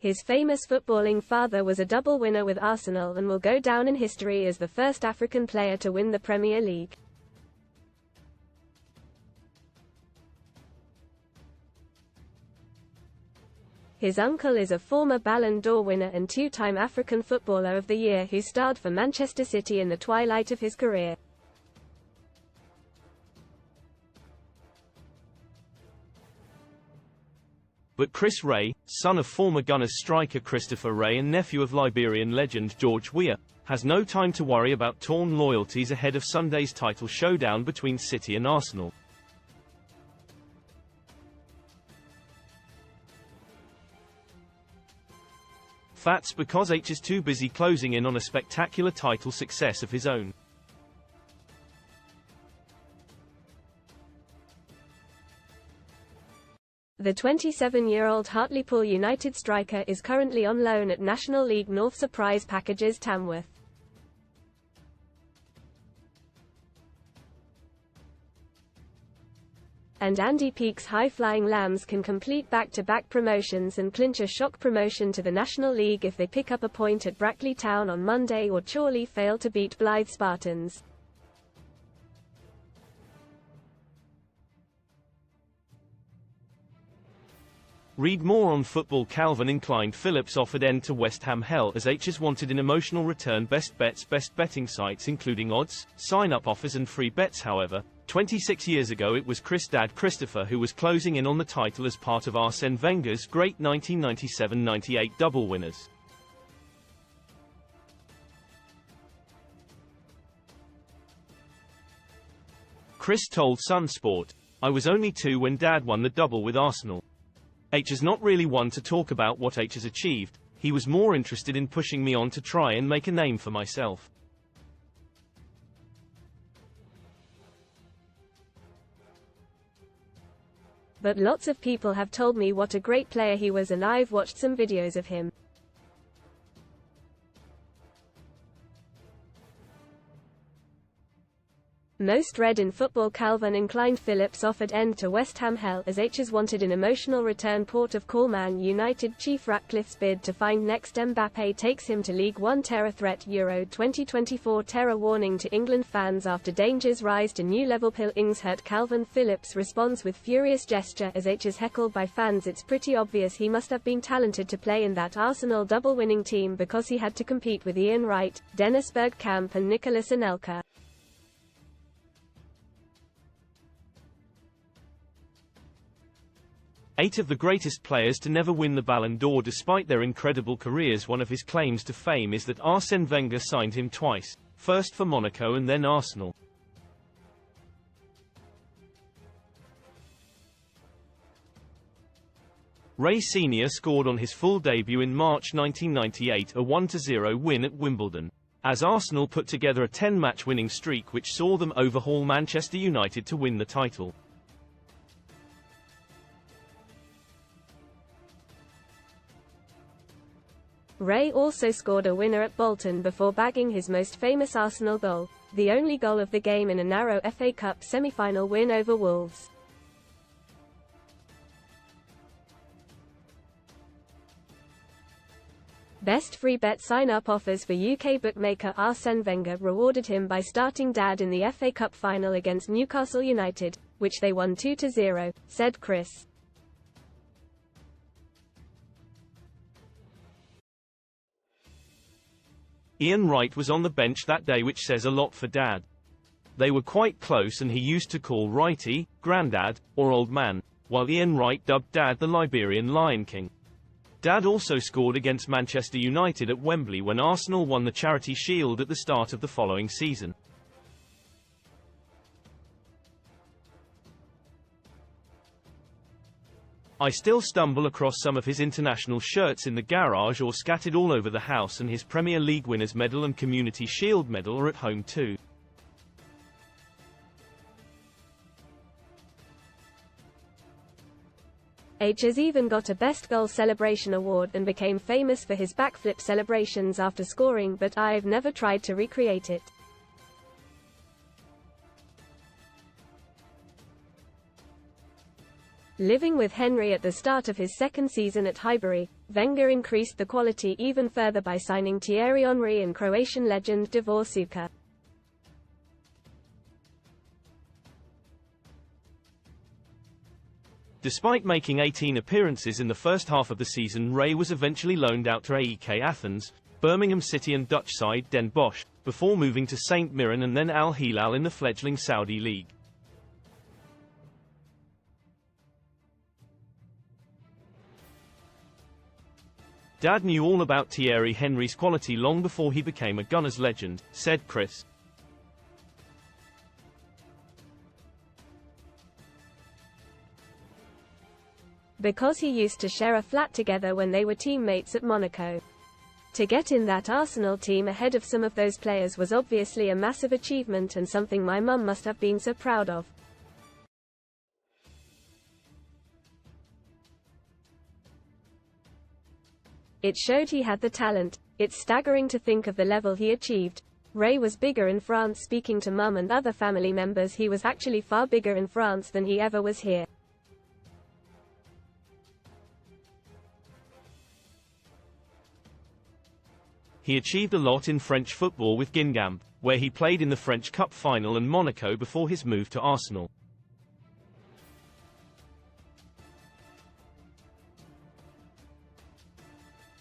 His famous footballing father was a double winner with Arsenal and will go down in history as the first African player to win the Premier League. His uncle is a former Ballon d'Or winner and two-time African Footballer of the Year who starred for Manchester City in the twilight of his career. But Chris Ray, son of former Gunners striker Christopher Ray and nephew of Liberian legend George Weah, has no time to worry about torn loyalties ahead of Sunday's title showdown between City and Arsenal. That's because H is too busy closing in on a spectacular title success of his own. The 27-year-old Hartlepool United striker is currently on loan at National League North Surprise Packages Tamworth. And Andy Peake's high-flying Lambs can complete back-to-back promotions and clinch a shock promotion to the National League if they pick up a point at Brackley Town on Monday or Chorley fail to beat Blythe Spartans. Read more on football. Calvin Inclined Phillips offered end to West Ham hell as H's wanted an emotional return. Best bets. Best betting sites including odds, sign-up offers and free bets. However, 26 years ago it was Chris' dad Christopher who was closing in on the title as part of Arsène Wenger's great 1997-98 double winners. Chris told Sun Sport, "I was only 2 when Dad won the double with Arsenal. H is not really one to talk about what H has achieved, he was more interested in pushing me on to try and make a name for myself." But lots of people have told me what a great player he was and I've watched some videos of him. Most read in football. Calvin Inclined Phillips offered end to West Ham hell as H's wanted an emotional return. Port of Call. Man United chief Ratcliffe's bid to find next Mbappe takes him to League One. Terror threat. Euro 2024 terror warning to England fans after dangers rise to new level. Pillings hurt. Calvin Phillips responds with furious gesture as H is heckled by fans. It's pretty obvious he must have been talented to play in that Arsenal double winning team because he had to compete with Ian Wright, Dennis Bergkamp and Nicolas Anelka. Eight of the greatest players to never win the Ballon d'Or despite their incredible careers. One of his claims to fame is that Arsène Wenger signed him twice, first for Monaco and then Arsenal. Ray Sr. scored on his full debut in March 1998, a 1-0 win at Wimbledon, as Arsenal put together a 10-match winning streak which saw them overhaul Manchester United to win the title. Ray also scored a winner at Bolton before bagging his most famous Arsenal goal, the only goal of the game in a narrow FA Cup semi-final win over Wolves. Best free bet sign-up offers for UK bookmaker. Arsène Wenger rewarded him by starting Dad in the FA Cup final against Newcastle United, which they won 2-0, said Chris. Ian Wright was on the bench that day, which says a lot for Dad. They were quite close and he used to call Wrighty, Grandad, or Old Man, while Ian Wright dubbed Dad the Liberian Lion King. Dad also scored against Manchester United at Wembley when Arsenal won the Charity Shield at the start of the following season. I still stumble across some of his international shirts in the garage or scattered all over the house, and his Premier League Winners' Medal and Community Shield medal are at home too. H has even got a Best Goal Celebration award and became famous for his backflip celebrations after scoring, but I've never tried to recreate it. Living with Henry at the start of his second season at Highbury, Wenger increased the quality even further by signing Thierry Henry and Croatian legend Davor Suker. Despite making 18 appearances in the first half of the season, Ray was eventually loaned out to AEK Athens, Birmingham City and Dutch side Den Bosch, before moving to St Mirren and then Al Hilal in the fledgling Saudi League. Dad knew all about Thierry Henry's quality long before he became a Gunners legend, said Chris. Because he used to share a flat together when they were teammates at Monaco. To get in that Arsenal team ahead of some of those players was obviously a massive achievement and something my mum must have been so proud of. It showed he had the talent. It's staggering to think of the level he achieved. Ray was bigger in France. Speaking to mum and other family members, he was actually far bigger in France than he ever was here. He achieved a lot in French football with Guingamp, where he played in the French Cup final, and Monaco before his move to Arsenal.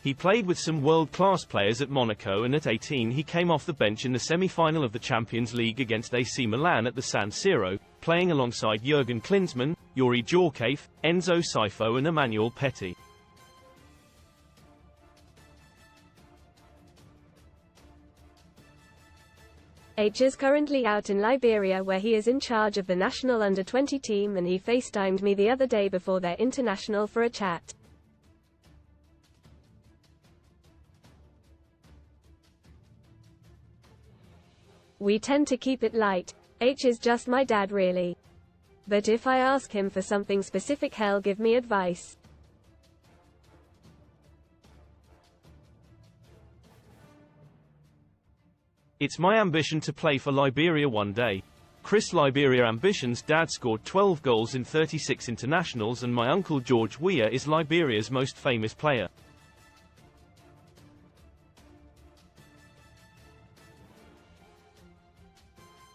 He played with some world-class players at Monaco, and at 18 he came off the bench in the semi-final of the Champions League against AC Milan at the San Siro, playing alongside Jurgen Klinsmann, Yuri Djorkaeff, Enzo Sifo and Emmanuel Petit. H is currently out in Liberia, where he is in charge of the national under-20 team, and he FaceTimed me the other day before their international for a chat. We tend to keep it light. H is just my dad really. But if I ask him for something specific, he'll give me advice. It's my ambition to play for Liberia one day. Chris. Liberia ambitions. Dad scored 12 goals in 36 internationals, and my uncle George Weah is Liberia's most famous player.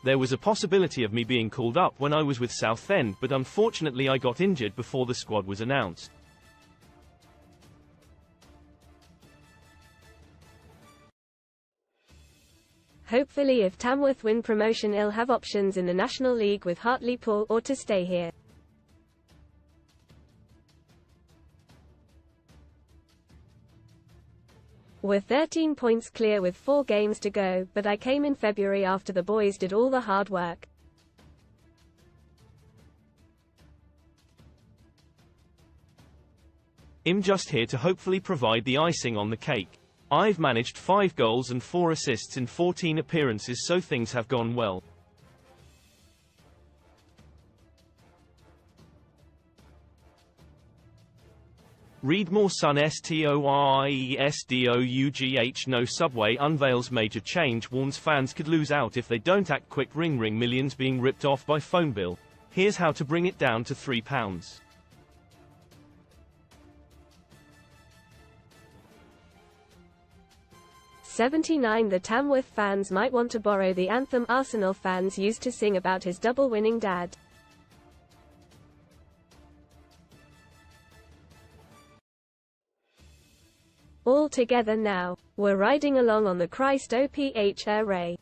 There was a possibility of me being called up when I was with Southend, but unfortunately I got injured before the squad was announced. Hopefully if Tamworth win promotion, he'll have options in the National League with Hartlepool, or to stay here. We're 13 points clear with 4 games to go, but I came in February after the boys did all the hard work. I'm just here to hopefully provide the icing on the cake. I've managed 5 goals and 4 assists in 14 appearances, so things have gone well. Read more. Sun STORIESDOUGH. No Subway unveils major change, warns fans could lose out if they don't act quick. Ring ring, millions being ripped off by phone bill. Here's how to bring it down to £3. 79. The Tamworth fans might want to borrow the anthem Arsenal fans used to sing about his double-winning dad. All together now. We're riding along on the Christ OPH Air Ray.